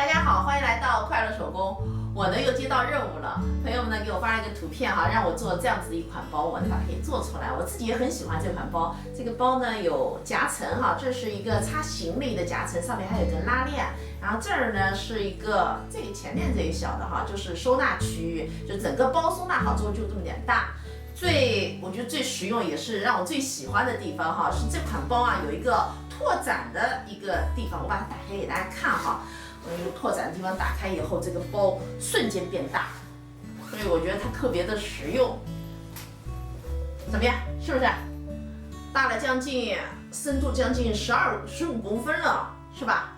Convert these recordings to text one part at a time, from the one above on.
大家好，欢迎来到快乐手工。我呢又接到任务了，朋友们呢给我发了一个图片哈，让我做这样子的一款包，我呢把它给做出来。我自己也很喜欢这款包。这个包呢有夹层哈，这是一个插行李的夹层，上面还有根拉链。然后这儿呢是一个这个前面这个小的哈，就是收纳区域，就整个包收纳好之后就这么点大。我觉得最实用也是让我最喜欢的地方哈，是这款包啊有一个拓展的一个地方，我把它打开给大家看哈。这个拓展的地方打开以后，这个包瞬间变大，所以我觉得它特别的实用。怎么样？是不是大了将近深度将近15公分了，是吧？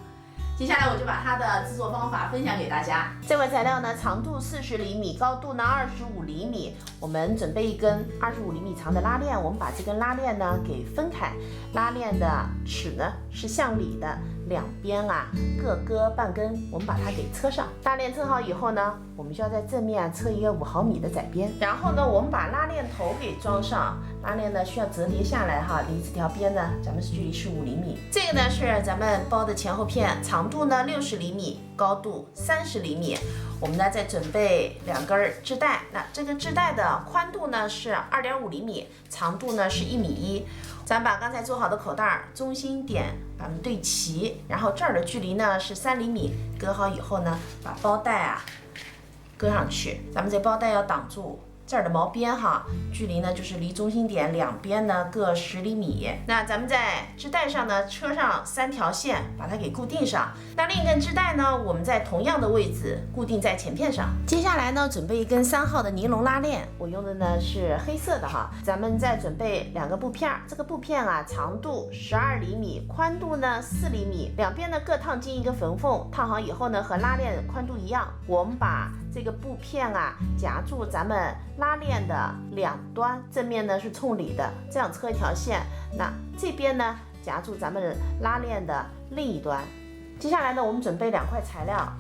接下来我就把它的制作方法分享给大家。这块材料呢，长度40厘米，高度呢25厘米。我们准备一根25厘米长的拉链，我们把这根拉链呢给分开。拉链的齿呢是向里的，两边啊各割半根，我们把它给车上。拉链车好以后呢，我们就要在正面车一个5毫米的窄边。然后呢，我们把拉链头给装上，拉链呢需要折叠下来哈，离这条边呢，咱们距离是5厘米。这个呢是咱们包的前后片，长度呢60厘米，高度30厘米。我们呢再准备2根织带，那这个织带的宽度呢是2.5厘米，长度呢是1.1米。咱把刚才做好的口袋中心点把它们对齐，然后这儿的距离呢是3厘米，割好以后呢，把包带啊搁上去。咱们这包带要挡住这儿的毛边哈，距离呢就是离中心点两边呢各10厘米。那咱们在织带上呢车上3条线，把它给固定上。那另一根织带呢，我们在同样的位置固定在前片上。接下来呢，准备一根3号的尼龙拉链，我用的呢是黑色的哈。咱们再准备2个布片，这个布片啊长度12厘米，宽度呢4厘米，两边呢各烫进一个缝缝，烫好以后呢和拉链宽度一样，我们把这个布片啊夹住咱们拉链的两端，正面呢是冲里的，这样车一条线。那这边呢夹住咱们拉链的另一端。接下来呢，我们准备2块材料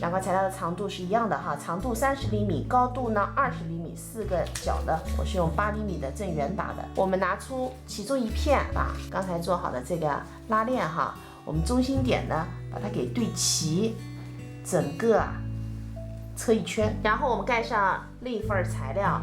，2块材料的长度是一样的哈，长度30厘米，高度呢20厘米，4个角的，我是用8厘米的正圆打的。我们拿出其中一片，把刚才做好的这个拉链哈，我们中心点呢把它给对齐，整个啊车一圈，然后我们盖上另一份材料，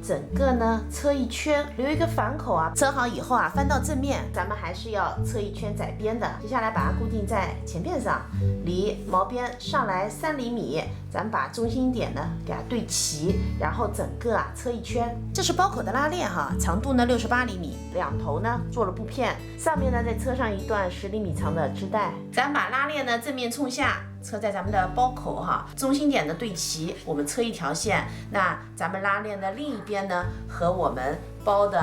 整个呢车一圈，留一个反口啊。车好以后啊，翻到正面，咱们还是要车一圈窄边的。接下来把它固定在前片上，离毛边上来3厘米，咱们把中心点呢给它对齐，然后整个啊车一圈。这是包口的拉链哈，长度呢68厘米，两头呢做了布片，上面呢再车上一段10厘米长的织带。咱把拉链呢正面冲下，车在咱们的包口哈，中心点的对齐，我们车一条线。那咱们拉链的另一边呢，和我们包的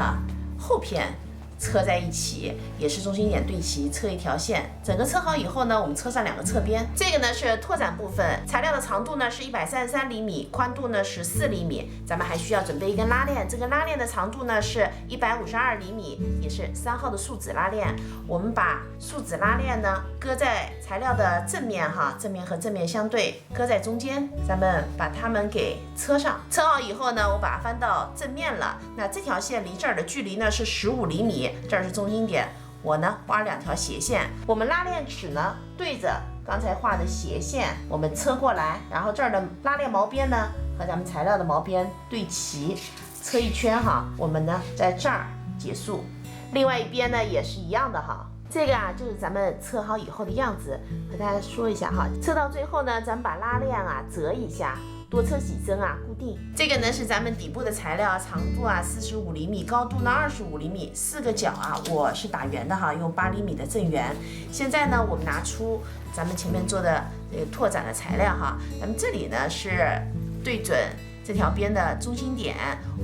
后片车在一起，也是中心点对齐，车一条线。整个车好以后呢，我们车上2个侧边。这个呢是拓展部分，材料的长度呢是133厘米，宽度呢是4厘米。咱们还需要准备一根拉链，这个拉链的长度呢是152厘米，也是3号的树脂拉链。我们把树脂拉链呢搁在材料的正面哈，正面和正面相对，搁在中间。咱们把它们给车上，车好以后呢，我把它翻到正面了。那这条线离这儿的距离呢是15厘米。这儿是中心点，我呢画了2条斜线，我们拉链齿呢对着刚才画的斜线，我们车过来，然后这儿的拉链毛边呢和咱们材料的毛边对齐，车一圈哈，我们呢在这儿结束。另外一边呢也是一样的哈。这个啊就是咱们车好以后的样子，和大家说一下哈。车到最后呢，咱们把拉链啊折一下，多车几针啊固定。这个呢是咱们底部的材料，长度啊45厘米，高度呢25厘米，4个角啊我是打圆的哈，用8厘米的正圆。现在呢我们拿出咱们前面做的这个拓展的材料哈，咱们这里呢是对准这条边的中心点，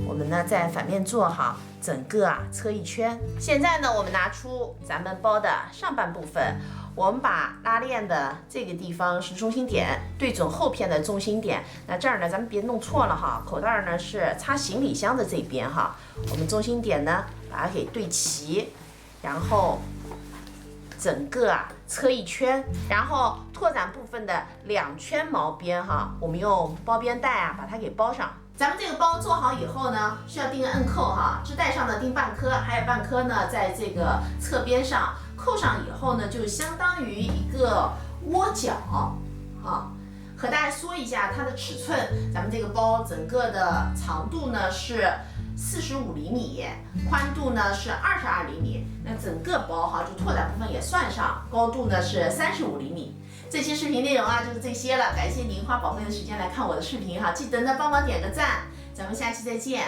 我们呢在反面做好，整个啊车一圈。现在呢我们拿出咱们包的上半部分，我们把拉链的这个地方是中心点，对准后片的中心点。那这儿呢咱们别弄错了哈，口袋呢是插行李箱的这边哈，我们中心点呢把它给对齐，然后整个啊车一圈，然后拓展部分的2圈毛边哈，我们用包边带啊把它给包上。咱们这个包做好以后呢，需要钉个摁扣哈，织带上呢钉半颗，还有半颗呢在这个侧边上，扣上以后呢，就相当于一个窝角。哈。和大家说一下它的尺寸，咱们这个包整个的长度呢是45厘米，宽度呢是22厘米，那整个包哈就拓展部分也算上，高度呢是35厘米。这期视频内容啊就是这些了，感谢您花宝贵的时间来看我的视频哈，记得呢帮忙点个赞，咱们下期再见。